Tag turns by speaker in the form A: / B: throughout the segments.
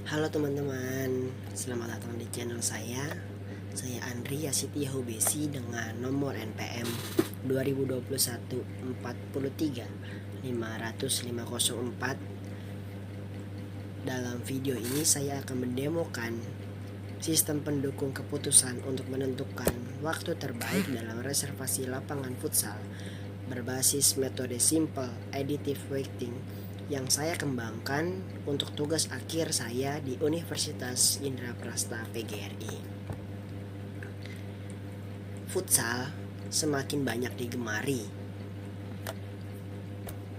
A: Halo teman-teman, selamat datang di channel saya. Saya Andri Yasitya Hubesi dengan nomor NPM 2021 43 50504. Dalam video ini saya akan mendemokan sistem pendukung keputusan untuk menentukan waktu terbaik dalam reservasi lapangan futsal berbasis metode simple additive weighting yang saya kembangkan untuk tugas akhir saya di Universitas Indraprasta PGRI. Futsal semakin banyak digemari,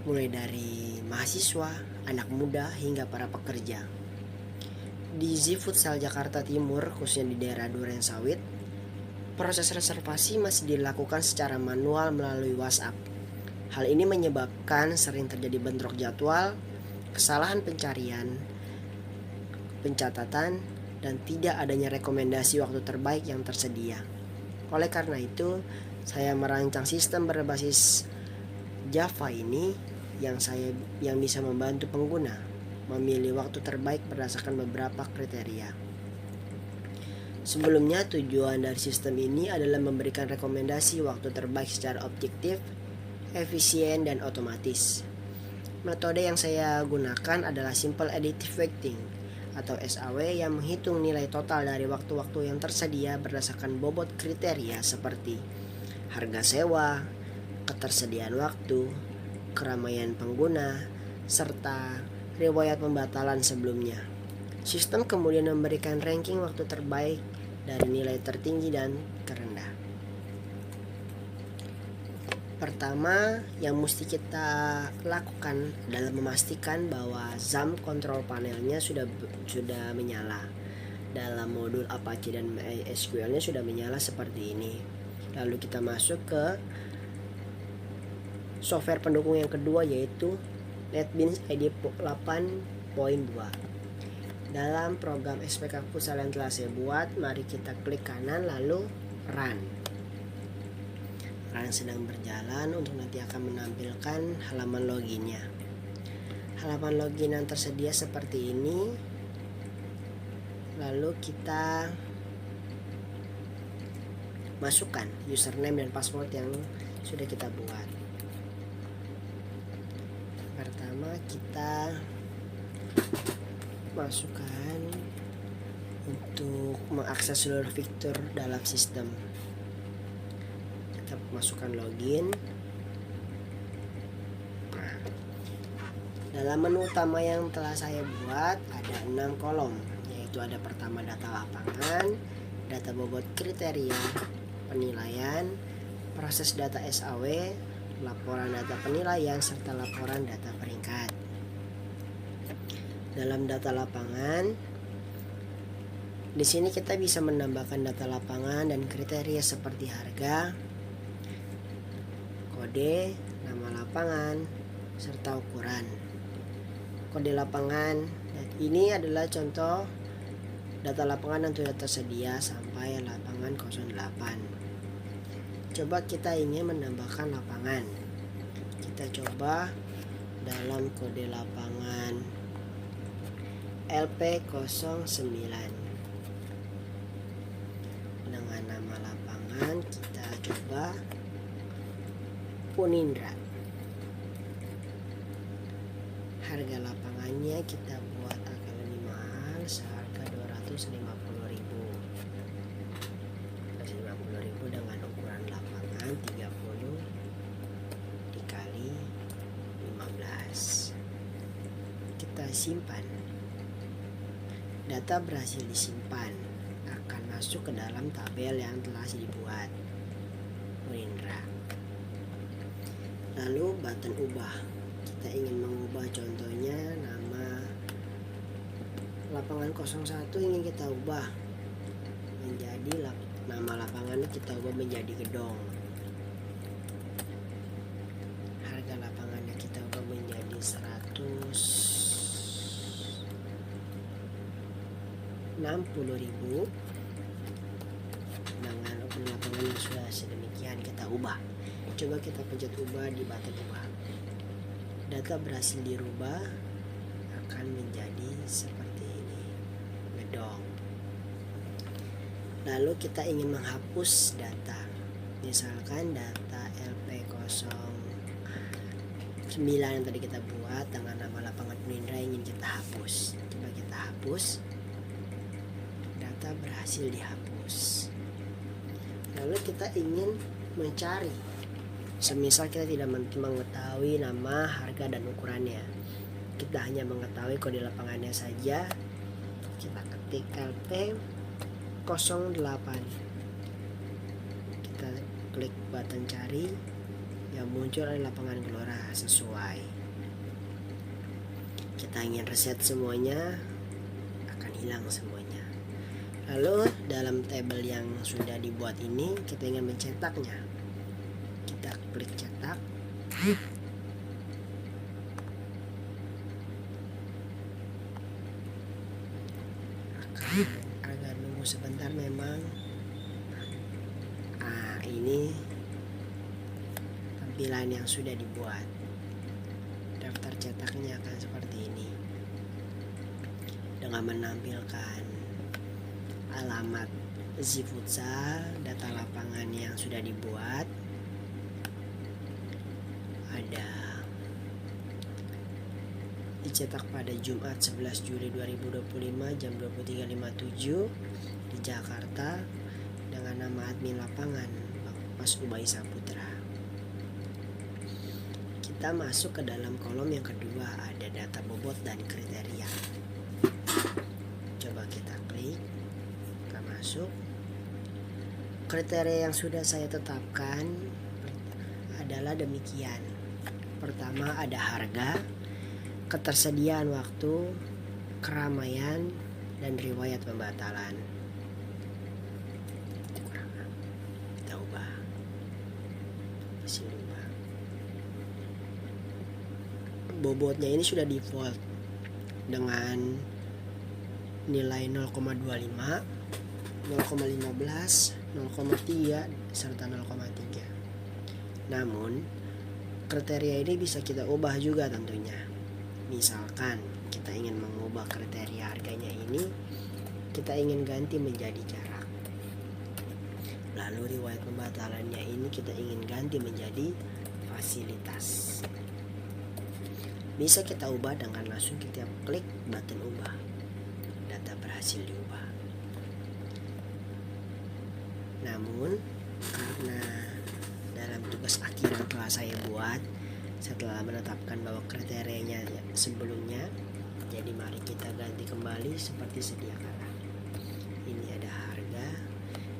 A: mulai dari mahasiswa, anak muda, hingga para pekerja. Di ZI Futsal Jakarta Timur, khususnya di daerah Durensawit, proses reservasi masih dilakukan secara manual melalui WhatsApp. Hal ini menyebabkan sering terjadi bentrok jadwal, kesalahan pencarian, pencatatan, dan tidak adanya rekomendasi waktu terbaik yang tersedia. Oleh karena itu, saya merancang sistem berbasis Java ini yang bisa membantu pengguna memilih waktu terbaik berdasarkan beberapa kriteria. Sebelumnya, tujuan dari sistem ini adalah memberikan rekomendasi waktu terbaik secara objektif, efisien, dan otomatis. Metode yang saya gunakan adalah Simple Additive Weighting atau SAW yang menghitung nilai total dari waktu-waktu yang tersedia berdasarkan bobot kriteria seperti harga sewa, ketersediaan waktu, keramaian pengguna, serta riwayat pembatalan sebelumnya. Sistem kemudian memberikan ranking waktu terbaik dari nilai tertinggi dan terendah. Pertama yang mesti kita lakukan adalah memastikan bahwa ZAM control panelnya sudah menyala. Dalam modul Apache dan MySQL-nya sudah menyala seperti ini. Lalu kita masuk ke software pendukung yang kedua, yaitu NetBeans ID 8.2. Dalam program SPK Futsal yang telah saya buat, mari kita klik kanan lalu Run. Run sedang berjalan untuk nanti akan menampilkan halaman loginnya. Halaman login yang tersedia seperti ini. Lalu kita masukkan username dan password yang sudah kita buat. Pertama kita masukkan untuk mengakses seluruh fitur dalam sistem. Kita masukkan login. Nah, dalam menu utama yang telah saya buat ada 6 kolom, yaitu ada pertama data lapangan, data bobot kriteria, penilaian, proses data SAW, laporan data penilaian, serta laporan data peringkat. Dalam data lapangan, di sini kita bisa menambahkan data lapangan dan kriteria seperti harga, kode, nama lapangan, serta ukuran. Kode lapangan, ini adalah contoh data lapangan yang sudah tersedia sampai lapangan 08. Coba kita ingin menambahkan lapangan. Kita coba dalam kode lapangan LP09. Dengan nama lapangan kita coba Punindra. Harga lapangannya kita buat agak lebih mahal, seharga 250.000. 250.000 dengan ukuran lapangan 30 dikali 15. Kita simpan. Data berhasil disimpan, akan masuk ke dalam tabel yang telah dibuat Punindra. Lalu button ubah. Kita ingin mengubah contohnya nama lapangan 01 ingin kita ubah menjadi nama lapangannya kita ubah menjadi Gedong. Harga lapangannya kita ubah menjadi 160.000. Dengan ukuran lapangan yang sudah sedemikian kita ubah. Coba kita pencet ubah di button ubah. Data berhasil dirubah akan menjadi seperti ini. gedong. Lalu kita ingin menghapus data, misalkan data LP09 yang tadi kita buat dengan nama lapangan Penindra ingin kita hapus. Coba kita hapus, data berhasil dihapus. Lalu kita ingin mencari, semisal kita tidak mengetahui nama, harga, dan ukurannya, kita hanya mengetahui kode lapangannya saja. Kita ketik LP08, kita klik button cari, yang muncul adalah lapangan Gelora sesuai. Kita ingin reset semuanya, akan hilang semuanya. Lalu dalam tabel yang sudah dibuat ini kita ingin mencetaknya, kita klik cetak. Agak nunggu sebentar memang. Ini tampilan yang sudah dibuat. Daftar cetaknya akan seperti ini, dengan menampilkan alamat Zifutsal, data lapangan yang sudah dibuat, ada dicetak pada Jumat 11 Juli 2025 jam 23.57 di Jakarta dengan nama admin lapangan Mas Ubay Saputra. Kita masuk ke dalam kolom yang kedua, ada data bobot dan kriteria. Coba kita klik, kita masuk. Kriteria yang sudah saya tetapkan adalah demikian. Pertama ada harga, ketersediaan waktu, keramaian, dan riwayat pembatalan. Kita ubah, masih ubah. Bobotnya ini sudah default dengan nilai 0,25, 0,15, 0,3 serta 0,3. Namun kriteria ini bisa kita ubah juga tentunya. Misalkan kita ingin mengubah kriteria harganya ini, kita ingin ganti menjadi jarak. Lalu riwayat pembatalannya ini kita ingin ganti menjadi fasilitas. Bisa kita ubah dengan langsung kita klik button ubah. Data berhasil diubah. Namun karena dalam tugas akhir yang telah saya buat setelah menetapkan bahwa kriterianya sebelumnya, jadi mari kita ganti kembali seperti sedia kala. Ini ada harga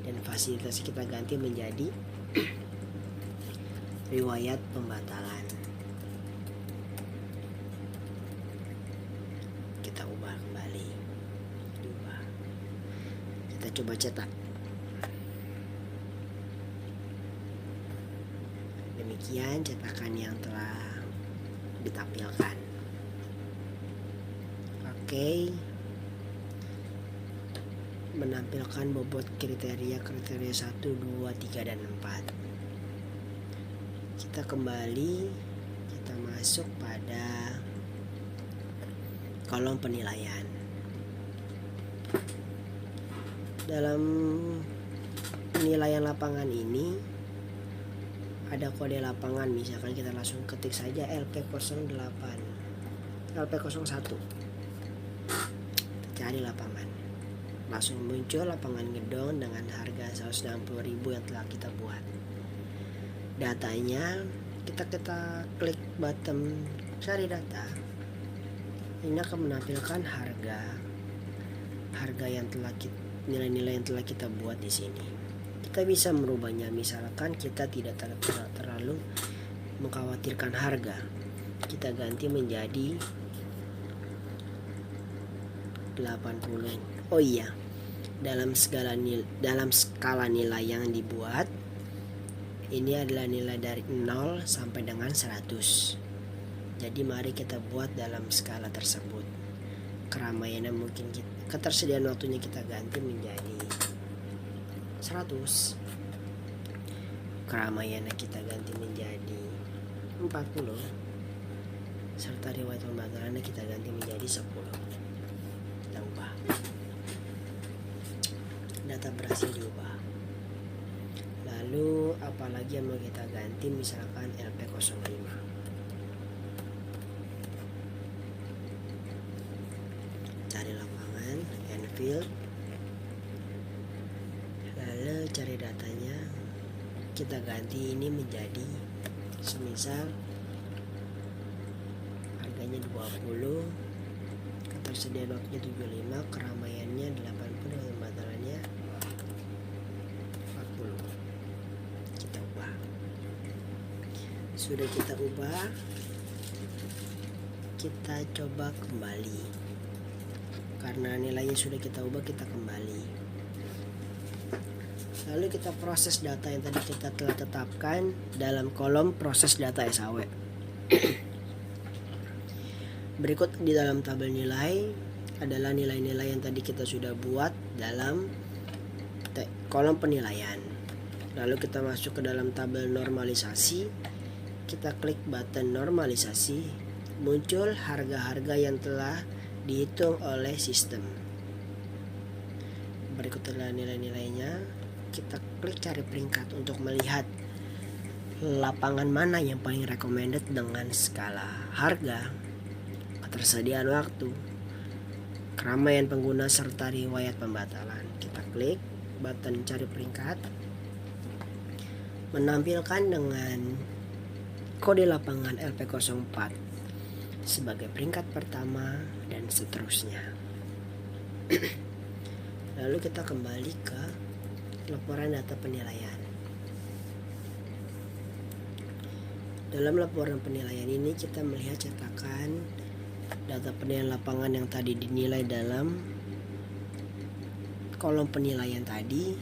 A: dan fasilitas, kita ganti menjadi riwayat pembatalan. Kita ubah kembali, ubah. Kita coba cetak. Demikian cetakan yang telah ditampilkan. Oke. Menampilkan bobot kriteria 1, 2, 3, dan 4. Kita kembali, kita masuk pada kolom penilaian. Dalam penilaian lapangan ini ada kode lapangan, misalkan kita langsung ketik saja LP08, LP01. Kita cari lapangan. Langsung muncul lapangan gedong dengan harga 160.000 yang telah kita buat. Datanya kita klik button cari data. Ini akan menampilkan harga yang telah nilai-nilai yang telah kita buat di sini. Kita bisa merubahnya, misalkan kita tidak terlalu mengkhawatirkan harga, kita ganti menjadi 80. Oh iya, dalam skala nilai yang dibuat ini adalah nilai dari 0 sampai dengan 100. Jadi mari kita buat dalam skala tersebut. Keramaiannya mungkin ketersediaan waktunya kita ganti menjadi 100. Keramaiannya kita ganti menjadi 40. Serta riwayat pembatalannya kita ganti menjadi 10. Kita ubah. data berhasil diubah. Lalu apalagi yang mau kita ganti, misalkan LP05. Cari lapangan, Enfield, lalu cari datanya, kita ganti ini menjadi semisal harganya 20, ketersediaan waktunya 75, keramaiannya 80, pembatalannya 40. Kita ubah. Sudah kita ubah, kita coba kembali. Karena nilainya sudah kita ubah, kita kembali. Lalu kita proses data yang tadi kita telah tetapkan dalam kolom proses data SAW. Berikut di dalam tabel nilai adalah nilai-nilai yang tadi kita sudah buat dalam kolom penilaian. Lalu kita masuk ke dalam tabel normalisasi, kita klik button normalisasi, muncul harga-harga yang telah dihitung oleh sistem. Berikut adalah nilai-nilainya. Kita klik cari peringkat untuk melihat lapangan mana yang paling recommended dengan skala harga, ketersediaan waktu, keramaian pengguna, serta riwayat pembatalan. Kita klik button cari peringkat, menampilkan dengan kode lapangan LP04 sebagai peringkat pertama dan seterusnya. Lalu kita kembali ke laporan data penilaian. Dalam laporan penilaian ini kita melihat cetakan data penilaian lapangan yang tadi dinilai dalam kolom penilaian tadi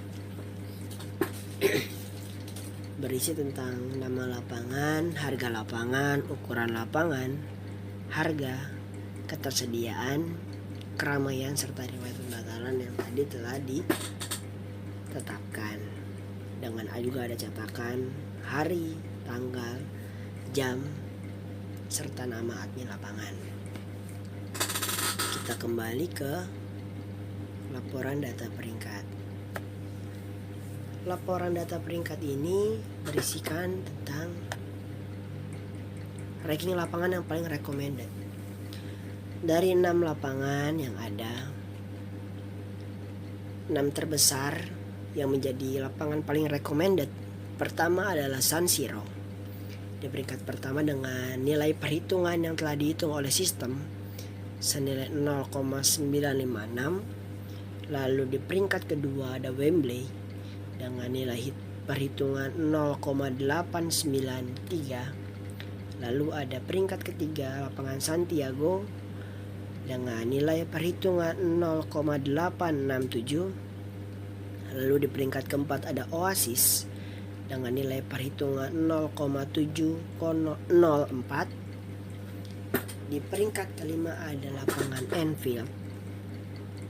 A: berisi tentang nama lapangan, harga lapangan, ukuran lapangan, harga, ketersediaan, keramaian, serta riwayat pembatalan yang tadi telah ditetapkan. Dengan juga ada cetakan hari, tanggal, jam, serta nama admin lapangan. Kita kembali ke laporan data peringkat. Laporan data peringkat ini berisikan tentang ranking lapangan yang paling recommended. Dari 6 lapangan yang ada, 6 terbesar yang menjadi lapangan paling recommended. Pertama adalah San Siro. Di peringkat pertama dengan nilai perhitungan yang telah dihitung oleh sistem senilai 0,956. Lalu di peringkat kedua ada Wembley dengan nilai perhitungan 0,893. Lalu ada peringkat ketiga lapangan Santiago dengan nilai perhitungan 0,867. Lalu di peringkat keempat ada Oasis dengan nilai perhitungan 0,704. Di peringkat kelima ada lapangan Enfield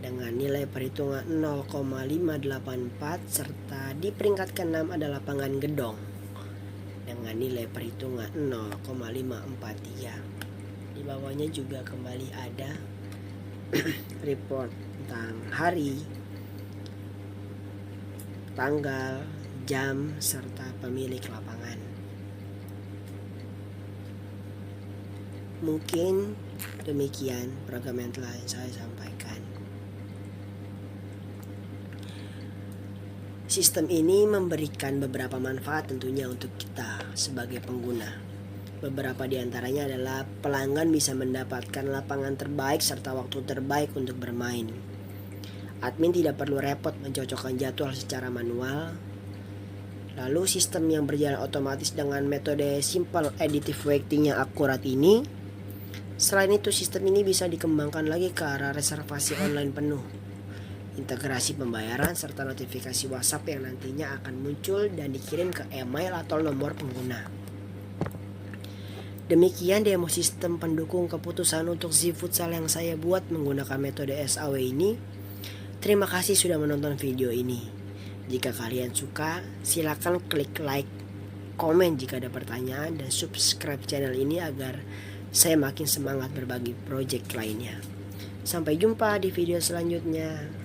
A: dengan nilai perhitungan 0,584, serta di peringkat keenam ada lapangan Gedong dengan nilai perhitungan 0,543. Di bawahnya juga kembali ada report tentang hari, tanggal, jam, serta pemilik lapangan. Mungkin demikian program yang telah saya sampaikan. Sistem ini memberikan beberapa manfaat tentunya untuk kita sebagai pengguna. Beberapa di antaranya adalah pelanggan bisa mendapatkan lapangan terbaik serta waktu terbaik untuk bermain. Admin tidak perlu repot mencocokkan jadwal secara manual. Lalu sistem yang berjalan otomatis dengan metode simple additive weighting yang akurat ini. Selain itu, sistem ini bisa dikembangkan lagi ke arah reservasi online penuh, integrasi pembayaran, serta notifikasi WhatsApp yang nantinya akan muncul dan dikirim ke email atau nomor pengguna. Demikian demo sistem pendukung keputusan untuk Z-Futsal yang saya buat menggunakan metode SAW ini. Terima kasih sudah menonton video ini. Jika kalian suka, silakan klik like, komen jika ada pertanyaan, dan subscribe channel ini agar saya makin semangat berbagi project lainnya. Sampai jumpa di video selanjutnya.